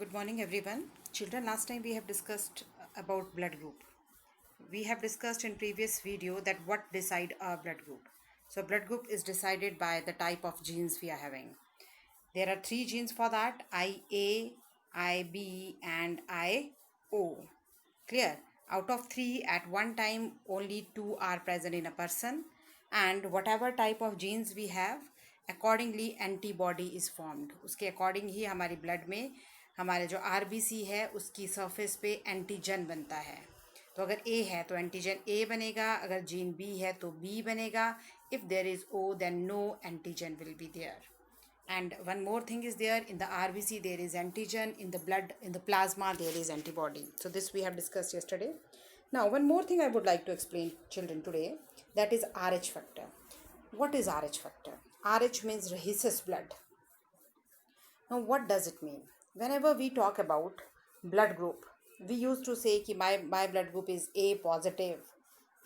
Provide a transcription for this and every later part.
Good morning, everyone. Children, last time we have discussed about blood group. We have discussed in previous video that what decide our blood group. So blood group is decided by the type of genes we are having. There are three genes for that: IA, IB, and IO. Clear? Out of three, at one time only two are present in a person, and whatever type of genes we have, accordingly antibody is formed. उसके according ही हमारी blood में हमारे जो RBC है उसकी surface पे antigen बनता है. तो अगर A है तो एंटीजन A बनेगा, अगर जीन B है तो B बनेगा. If there is O, then no antigen will be there. And one more thing is there: in the RBC there is antigen, in the blood, in the plasma there is antibody. So this we have discussed yesterday. Now one more thing I would like to explain children today, that is RH factor. What is RH factor? RH means rhesus blood. Now what does it mean? Whenever we talk about blood group, we used to say कि my blood group is A positive.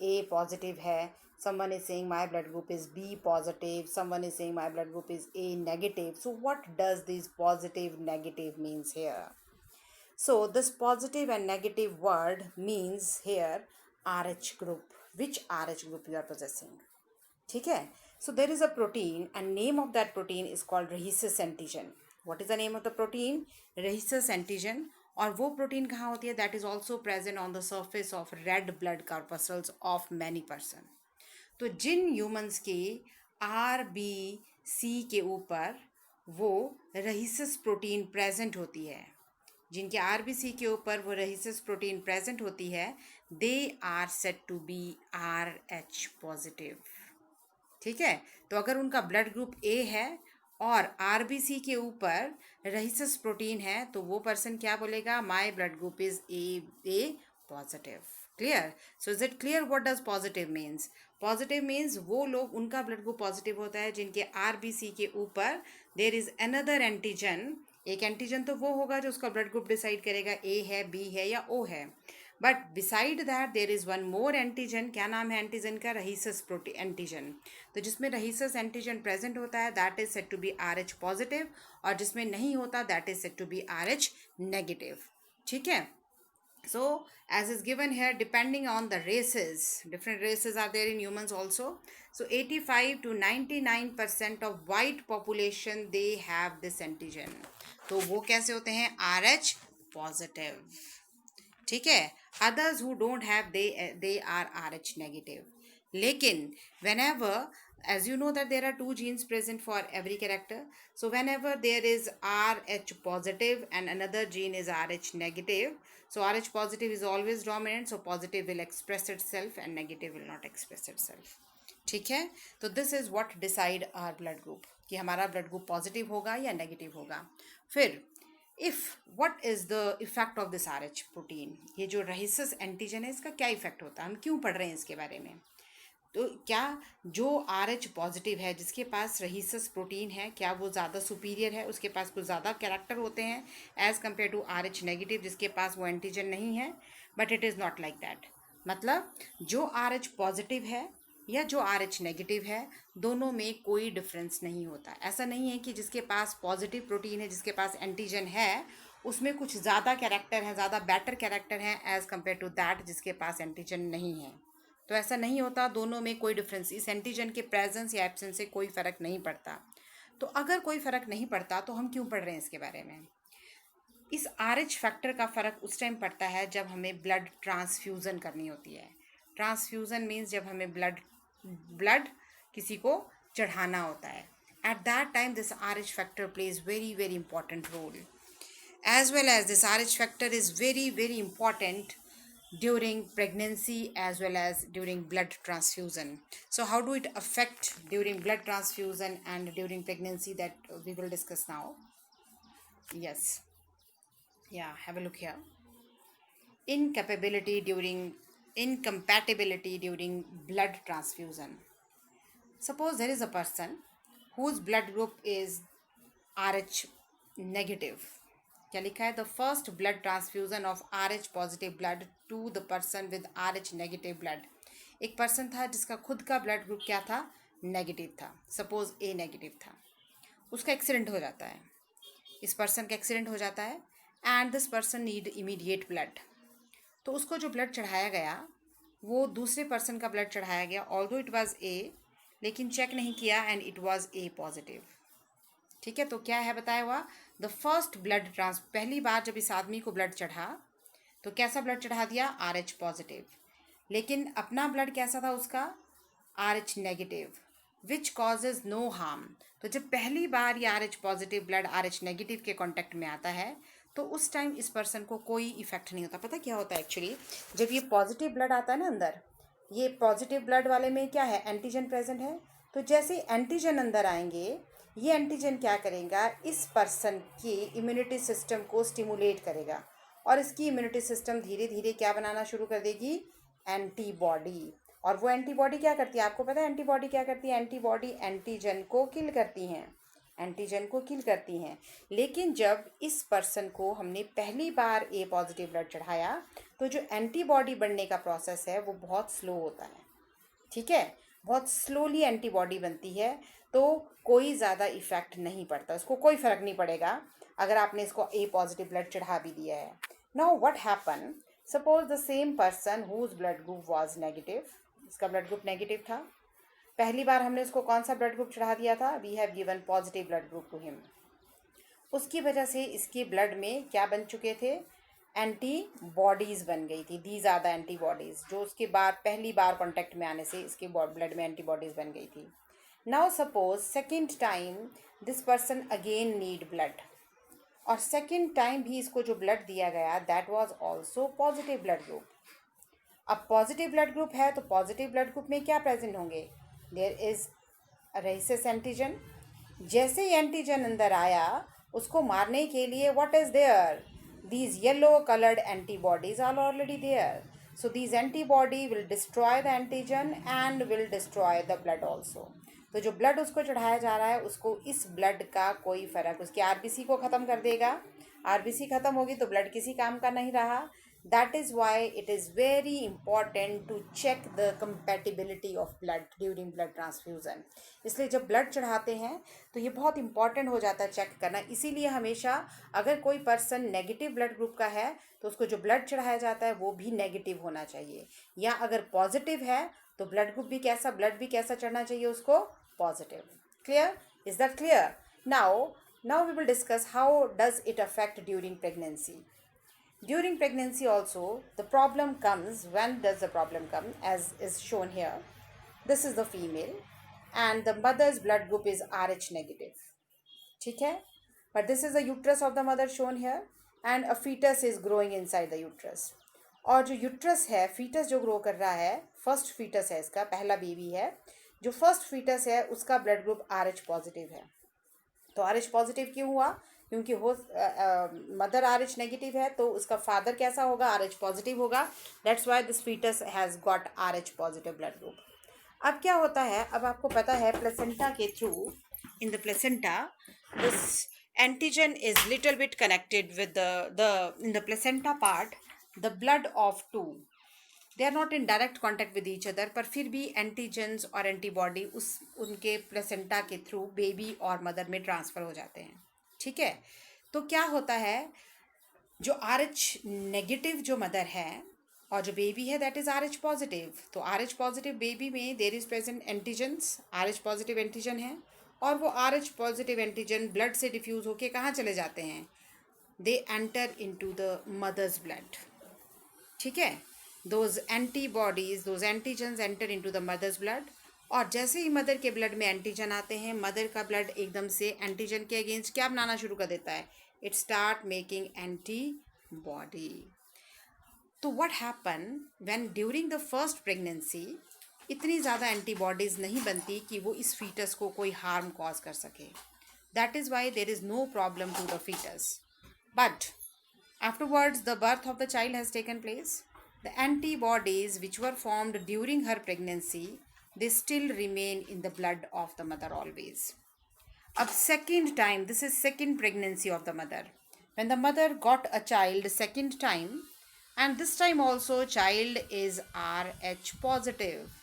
A positive है. Someone is saying my blood group is B positive. Someone is saying my blood group is A negative. So what does this positive negative means here? So this positive and negative word means here RH group. Which RH group you are possessing? ठीक है. So there is a protein and name of that protein is called rhesus antigen. What is the name of the protein? Rhesus antigen. और वो protein कहाँ होती है? That is also present on the surface of red blood corpuscles of many person. तो जिन humans के RBC के ऊपर वो रहीसस प्रोटीन प्रेजेंट होती है, जिनके RBC के ऊपर वो रहीसस प्रोटीन प्रेजेंट होती है, they are said to be RH positive. ठीक है. तो अगर उनका ब्लड ग्रुप A है और RBC के ऊपर रहीसस प्रोटीन है तो वो पर्सन क्या बोलेगा? My blood group is A positive. Clear? So is it clear what does positive means? Positive means वो लोग, उनका ब्लड ग्रुप पॉजिटिव होता है जिनके RBC के ऊपर देर इज अनदर एंटीजन. एक एंटीजन तो वो होगा जो उसका ब्लड ग्रुप डिसाइड करेगा A है, B है या O है. But beside that there is one more antigen. क्या नाम है एंटीजन का? Rhesus protein antigen. तो जिसमें रहीसस एंटीजन प्रेजेंट होता है that is said to be RH positive, और जिसमें नहीं होता that is said to be RH negative. ठीक है. So as is given here, depending on the races, different races are there in humans also. So 85 to 99% of white population they have this antigen. तो वो कैसे होते हैं? RH positive. ठीक है. Others who don't have, they are RH negative. लेकिन whenever, as you know that there are two genes present for every character, so whenever there is RH positive and another gene is RH negative, so RH positive is always dominant, so positive will express itself and negative will not express itself. ठीक है. तो this is what decide our blood group, कि हमारा blood group positive होगा या negative होगा. फिर if what is the effect of this RH protein? ये जो रहीसस एंटीजन है इसका क्या इफेक्ट होता है? हम क्यों पढ़ रहे हैं इसके बारे में? तो क्या जो RH पॉजिटिव है, जिसके पास रहीसस प्रोटीन है, क्या वो ज़्यादा सुपीरियर है, उसके पास कुछ ज़्यादा कैरेक्टर होते हैं as compare to RH negative जिसके पास वो एंटीजन नहीं है? But it is not like that. मतलब जो RH पॉजिटिव है या जो RH नेगेटिव है, दोनों में कोई डिफरेंस नहीं होता. ऐसा नहीं है कि जिसके पास पॉजिटिव प्रोटीन है, जिसके पास एंटीजन है, उसमें कुछ ज़्यादा कैरेक्टर है, ज़्यादा बेटर कैरेक्टर है एज़ कम्पेयर टू दैट जिसके पास एंटीजन नहीं है. तो ऐसा नहीं होता. दोनों में कोई डिफरेंस, इस एंटीजन के प्रेजेंस या एब्सेंस से कोई फ़र्क नहीं पड़ता. तो अगर कोई फ़र्क नहीं पड़ता तो हम क्यों पढ़ रहे हैं इसके बारे में? इस RH फैक्टर का फ़र्क उस टाइम पड़ता है जब हमें ब्लड ट्रांसफ्यूज़न करनी होती है. ट्रांसफ्यूज़न मीन्स जब हमें ब्लड किसी को चढ़ाना होता है. At that time this RH factor plays very very important role. As well as this RH factor is very very important during pregnancy as well as during blood transfusion. So how do it affect during blood transfusion and during pregnancy, that we will discuss now. Yes. Yeah, have a look here. Incompatibility during blood transfusion. Suppose there is a person whose blood group is RH negative. क्या लिखा है? The first blood transfusion of RH positive blood to the person with RH negative blood. एक person था जिसका खुद का blood group क्या था? नेगेटिव था. सपोज A नेगेटिव था. उसका एक्सीडेंट हो जाता है. इस पर्सन का एक्सीडेंट हो जाता है and this person need immediate blood. तो उसको जो ब्लड चढ़ाया गया वो दूसरे पर्सन का ब्लड चढ़ाया गया, ऑल्दो इट वाज ए, लेकिन चेक नहीं किया and it was a positive. ठीक है, तो क्या है बताया हुआ, द फर्स्ट ब्लड ट्रांस, पहली बार जब इस आदमी को ब्लड चढ़ा तो कैसा ब्लड चढ़ा दिया, आर एच पॉजिटिव, लेकिन अपना ब्लड कैसा था उसका, R H negative, which causes no harm. तो जब पहली बार ये R H positive blood R H negative के कॉन्टेक्ट में आता है तो उस टाइम इस पर्सन को कोई इफेक्ट नहीं होता। पता क्या होता है एक्चुअली, जब ये पॉजिटिव ब्लड आता है ना अंदर, ये पॉजिटिव ब्लड वाले में क्या है, एंटीजन प्रेजेंट है, तो जैसे एंटीजन अंदर आएंगे ये एंटीजन क्या करेगा, इस पर्सन की इम्यूनिटी सिस्टम को स्टिमुलेट करेगा और इसकी इम्यूनिटी सिस्टम धीरे धीरे क्या बनाना शुरू कर देगी, एंटीबॉडी। और वो एंटीबॉडी क्या करती है, आपको पता है एंटीबॉडी क्या करती है, एंटीबॉडी एंटीजन को किल करती हैं, एंटीजन को किल करती हैं। लेकिन जब इस पर्सन को हमने पहली बार ए पॉजिटिव ब्लड चढ़ाया तो जो एंटीबॉडी बनने का प्रोसेस है वो बहुत स्लो होता है। ठीक है, बहुत स्लोली एंटीबॉडी बनती है, तो कोई ज़्यादा इफेक्ट नहीं पड़ता, उसको कोई फ़र्क नहीं पड़ेगा अगर आपने इसको ए पॉजिटिव ब्लड चढ़ा भी दिया है। Now what happen, suppose the same person whose blood group was negative, इसका ब्लड ग्रुप नेगेटिव था, पहली बार हमने उसको कौन सा ब्लड ग्रुप चढ़ा दिया था, we have given positive blood group to him. उसकी वजह से इसके ब्लड में क्या बन चुके थे, एंटीबॉडीज़ बन गई थी, दीज आर द एंटीबॉडीज़, जो उसके बाद पहली बार कांटेक्ट में आने से इसके ब्लड में एंटीबॉडीज़ बन गई थी। Now suppose second time this person again need blood, और सेकेंड टाइम भी इसको जो ब्लड दिया गया that was also positive blood group. अब पॉजिटिव ब्लड ग्रुप है तो पॉजिटिव ब्लड ग्रुप में क्या प्रेजेंट होंगे, देयर इज रेसिस एंटीजन। जैसे ही एंटीजन अंदर आया उसको मारने के लिए what is there, these yellow colored antibodies are already there, so these antibody will destroy the antigen and will destroy the blood also। तो जो ब्लड उसको चढ़ाया जा रहा है उसको इस ब्लड का कोई फर्क, उसकी आरबीसी को ख़त्म कर देगा, आरबीसी ख़त्म होगी तो ब्लड किसी काम का नहीं रहा। That is why it is very important to check the compatibility of blood during blood transfusion. इसलिए जब ब्लड चढ़ाते हैं तो ये बहुत इंपॉर्टेंट हो जाता है चेक करना। इसीलिए हमेशा अगर कोई पर्सन नेगेटिव ब्लड ग्रुप का है तो उसको जो ब्लड चढ़ाया जाता है वो भी नेगेटिव होना चाहिए, या अगर पॉजिटिव है तो ब्लड ग्रुप भी कैसा, ब्लड भी कैसा चढ़ना चाहिए उसको, positive. Clear, is that clear? Now we will discuss how does it affect during pregnancy. During pregnancy also, the problem comes, when does the problem come, as is shown here. This is the female and the mother's blood group is Rh negative. ठीक है, but this is the uterus of the mother shown here and a fetus is growing inside the uterus. और जो uterus है, foetus जो grow कर रहा है, first foetus है, इसका पहला बेबी है, जो फर्स्ट फीटस है उसका ब्लड ग्रुप RH पॉजिटिव है। तो RH पॉजिटिव क्यों हुआ, क्योंकि हो मदर RH नेगेटिव है तो उसका फादर कैसा होगा, RH पॉजिटिव होगा, that's why this foetus has got RH positive blood group. अब क्या होता है, अब आपको पता है प्लेसेंटा के through, in the placenta this antigen is little bit connected with the in the placenta part the blood of two, they are not in direct contact with each other, पर फिर भी एंटीजन्स और antibody उस उनके placenta के through baby और mother में transfer हो जाते हैं। ठीक है, तो क्या होता है, जो RH नेगेटिव जो मदर है और जो बेबी है दैट इज़ RH पॉजिटिव, तो RH पॉजिटिव बेबी में there is present antigens, RH positive antigen है, और वो RH पॉजिटिव एंटीजन ब्लड से डिफ्यूज़ होके कहाँ चले जाते हैं, they enter into the mother's blood. ठीक है, those antibodies, those antigens enter into the mother's blood, और जैसे ही मदर के ब्लड में एंटीजन आते हैं मदर का ब्लड एकदम से एंटीजन के अगेंस्ट क्या बनाना शुरू कर देता है, इट स्टार्ट मेकिंग एंटीबॉडी। तो what happen when during the first pregnancy इतनी ज़्यादा एंटीबॉडीज़ नहीं बनती कि वो इस फीटस को कोई हार्म कॉज कर सके, that is why there is no problem to the foetus. But afterwards the birth of the child has taken place, the antibodies which were formed during her pregnancy they still remain in the blood of the mother always. Ab second time, this is second pregnancy of the mother. When the mother got a child second time, and this time also child is RH positive.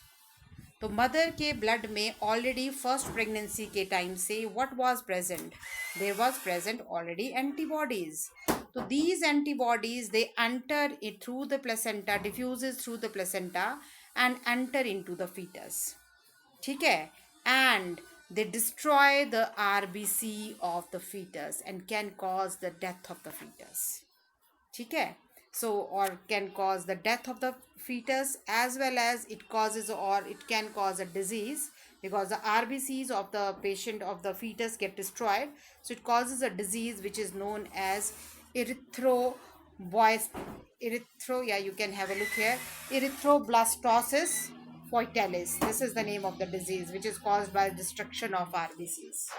तो mother के blood में already first pregnancy के time से what was present, there was present already antibodies. So these antibodies, they enter it through the placenta, diffuses through the placenta and enter into the fetus. ठीक है? And they destroy the RBC of the fetus and can cause the death of the fetus. ठीक है? So, or can cause the death of the fetus, as well as it causes, or it can cause a disease, because the RBCs of the patient, of the fetus, get destroyed. So it causes a disease which is known as yeah, you can have a look here, erythroblastosis foetalis. This is the name of the disease, which is caused by destruction of RBCs.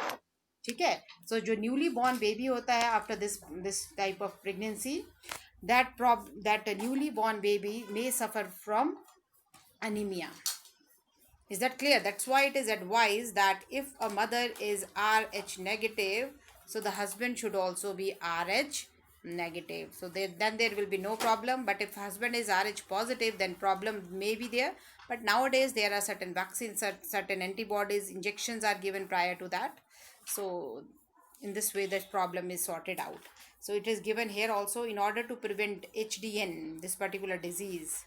ठीक है? So जो newly born baby होता है after this type of pregnancy, that newly born baby may suffer from anemia. Is that clear? That's why it is advised that if a mother is Rh negative, so the husband should also be Rh negative. So then there will be no problem. But if husband is Rh positive, then problem may be there. But nowadays there are certain vaccines, certain antibodies, injections are given prior to that. So in this way, this problem is sorted out. So it is given here also, in order to prevent HDN, this particular disease,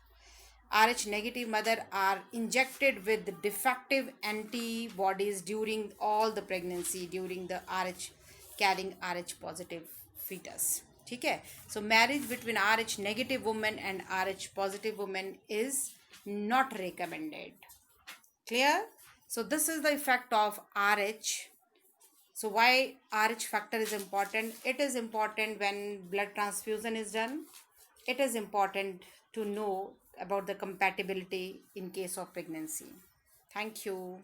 Rh negative mother are injected with defective antibodies during all the pregnancy, during the carrying Rh positive fetus. ठीक है? So marriage between Rh negative woman and Rh positive woman is not recommended. Clear? So this is the effect of Rh. So why Rh factor is important? It is important when blood transfusion is done. It is important to know about the compatibility in case of pregnancy. Thank you.